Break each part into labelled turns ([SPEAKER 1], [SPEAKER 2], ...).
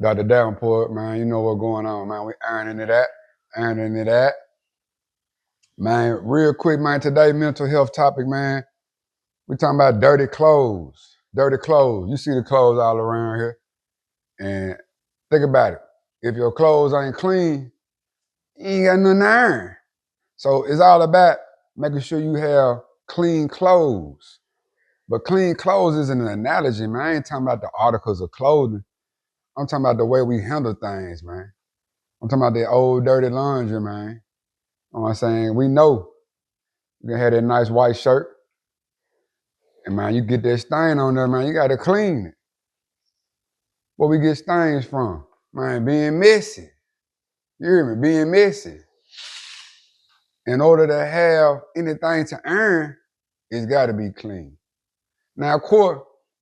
[SPEAKER 1] Dr. Davenport, man, you know what's going on, man. We earning it at. Man, real quick, man, today mental health topic, man. We talking about dirty clothes. Dirty clothes. You see the clothes all around here. And think about it. If your clothes ain't clean, you ain't got nothing to iron. So it's all about making sure you have clean clothes. But clean clothes is an analogy, man. I ain't talking about the articles of clothing. I'm talking about the way we handle things, man. I'm talking about the old dirty laundry, man. You know what I'm saying? We know you can have that nice white shirt, and man, you get that stain on there, man, you gotta clean it. Where we get stains from? Man, being messy. You hear me? Being messy. In order to have anything to earn, it's gotta be clean. Now, of course,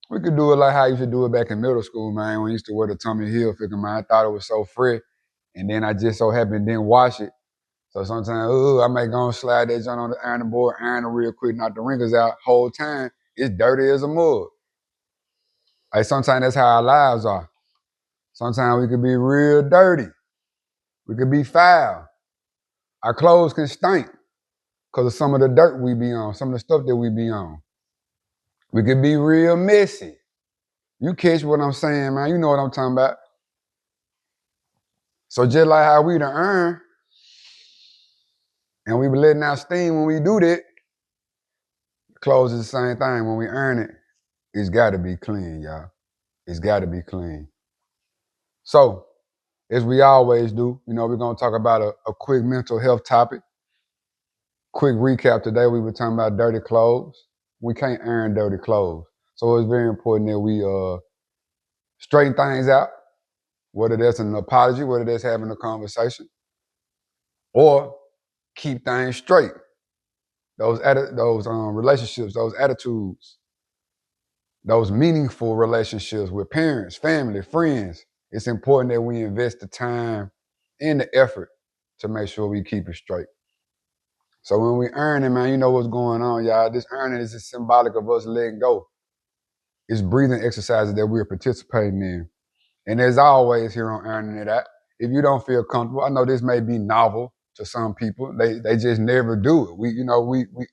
[SPEAKER 1] we could do it like how I used to do it back in middle school, man, when I used to wear the Tommy Hilfiger, man. I thought it was so fresh, and then I just so happened didn't wash it. So sometimes, I may go and slide that joint on the ironing board, iron it real quick, knock the wrinkles out. Whole time, it's dirty as a mug. Like sometimes that's how our lives are. Sometimes we could be real dirty. We could be foul. Our clothes can stink because of some of the dirt we be on, some of the stuff that we be on. We could be real messy. You catch what I'm saying, man. You know what I'm talking about. So just like how we done earn, and we be letting out steam when we do that, clothes is the same thing. When we earn it, it's got to be clean, y'all. It's got to be clean. So, as we always do, we're going to talk about a quick mental health topic. Quick recap today, we were talking about dirty clothes. We can't earn dirty clothes. So it's very important that we straighten things out, whether that's an apology, whether that's having a conversation, or keep things straight. Those relationships, those attitudes, those meaningful relationships with parents, family, friends. It's important that we invest the time and the effort to make sure we keep it straight. So when we earn it, man, you know what's going on, y'all. This earning is just symbolic of us letting go. It's breathing exercises that we're participating in. And as always here on Earning It Out, if you don't feel comfortable, I know this may be novel to some people. They just never do it. We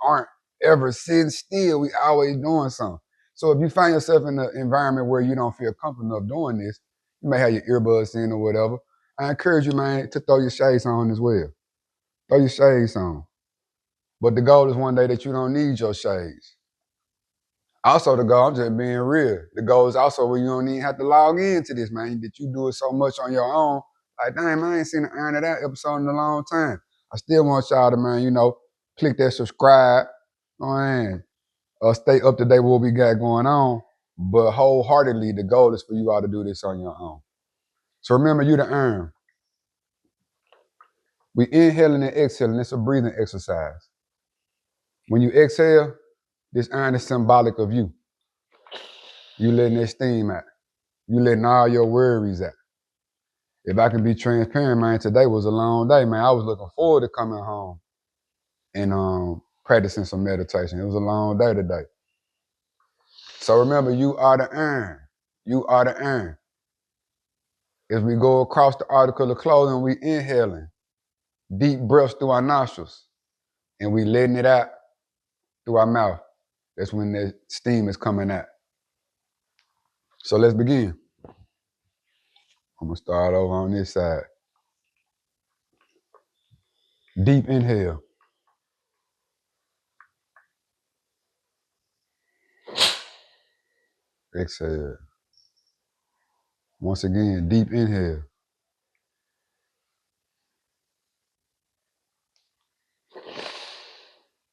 [SPEAKER 1] aren't ever sitting still. We always doing something. So if you find yourself in an environment where you don't feel comfortable enough doing this, you may have your earbuds in or whatever. I encourage you, man, to throw your shades on as well. Throw your shades on. But the goal is one day that you don't need your shades. Also, the goal, I'm just being real. The goal is also where you don't even have to log into this, man, that you do it so much on your own. Like, dang, man, I ain't seen an Earn It Out episode in a long time. I still want y'all to, man, click that subscribe, and stay up to date with what we got going on. But wholeheartedly, the goal is for you all to do this on your own. So remember, you to earn. We inhaling and exhaling. It's a breathing exercise. When you exhale, this earn is symbolic of you. You letting that steam out. You letting all your worries out. If I can be transparent, man, today was a long day, man. I was looking forward to coming home and practicing some meditation. It was a long day today. So remember, you are the earn. You are the earn. As we go across the article of clothing, we inhaling deep breaths through our nostrils, and we letting it out through our mouth. That's when the steam is coming out. So let's begin. I'm gonna start over on this side. Deep inhale. Exhale. Once again, deep inhale.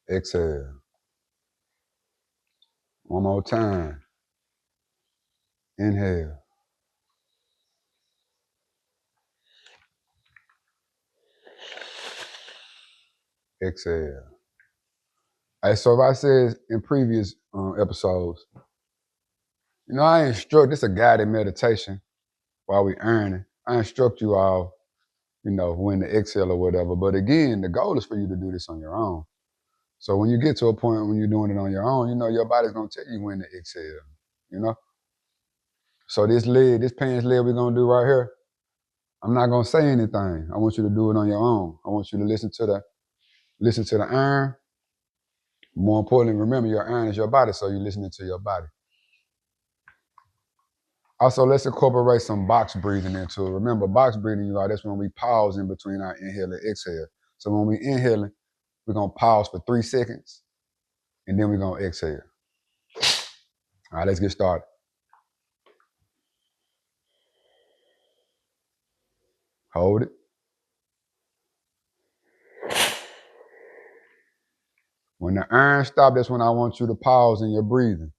[SPEAKER 1] Exhale. One more time. Inhale. Exhale. All right, so if I said in previous episodes, I instruct, this is a guided meditation while we earning. I instruct you all, when to exhale or whatever. But again, the goal is for you to do this on your own. So when you get to a point when you're doing it on your own, your body's going to tell you when to exhale, So this pants leg we're gonna do right here, I'm not gonna say anything. I want you to do it on your own. I want you to listen to the iron. More importantly, remember your iron is your body, so you're listening to your body. Also, let's incorporate some box breathing into it. Remember, box breathing, you all, that's when we pause in between our inhale and exhale. So when we inhaling, we're gonna pause for 3 seconds, and then we're gonna exhale. All right, let's get started. Hold it. When the iron stops, that's when I want you to pause in your breathing.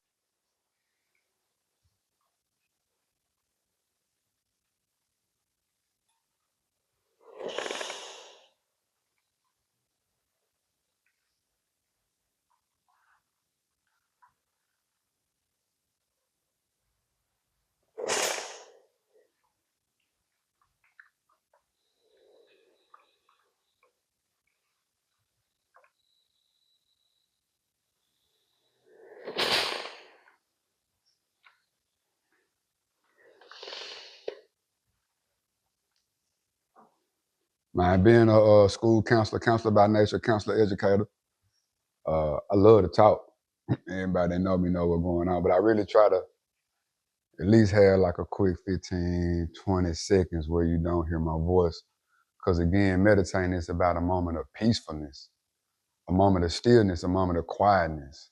[SPEAKER 1] Man, being a school counselor by nature, counselor educator, I love to talk. Everybody that know me know what's going on, but I really try to at least have like a quick 15, 20 seconds where you don't hear my voice. Because again, meditating is about a moment of peacefulness, a moment of stillness, a moment of quietness.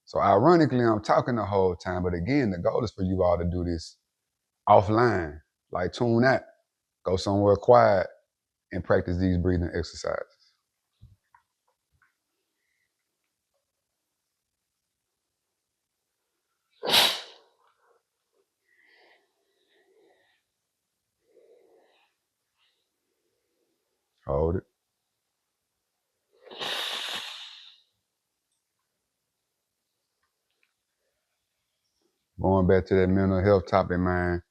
[SPEAKER 1] So ironically, I'm talking the whole time, but again, the goal is for you all to do this offline, like tune out, go somewhere quiet and practice these breathing exercises. Hold it. Going back to that mental health topic, man,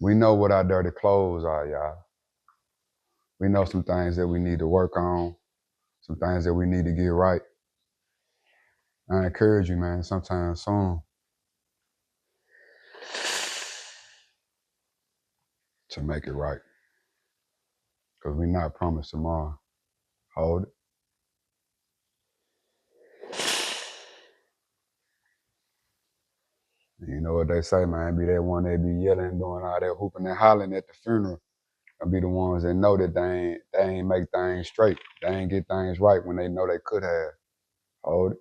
[SPEAKER 1] we know what our dirty clothes are, y'all. We know some things that we need to work on, some things that we need to get right. I encourage you, man, sometime soon to make it right. Because we're not promised tomorrow. Hold it. You know what they say, man, be that one that be yelling, doing all that hooping and hollering at the funeral. And be the ones that know that they ain't make things straight. They ain't get things right when they know they could have. Hold it.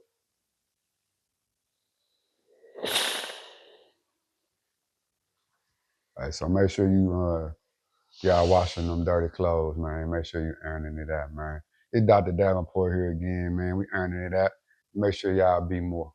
[SPEAKER 1] All right, so make sure y'all washing them dirty clothes, man. Make sure you earning it out, man. It's Dr. Davenport here again, man. We earning it out. Make sure y'all be more.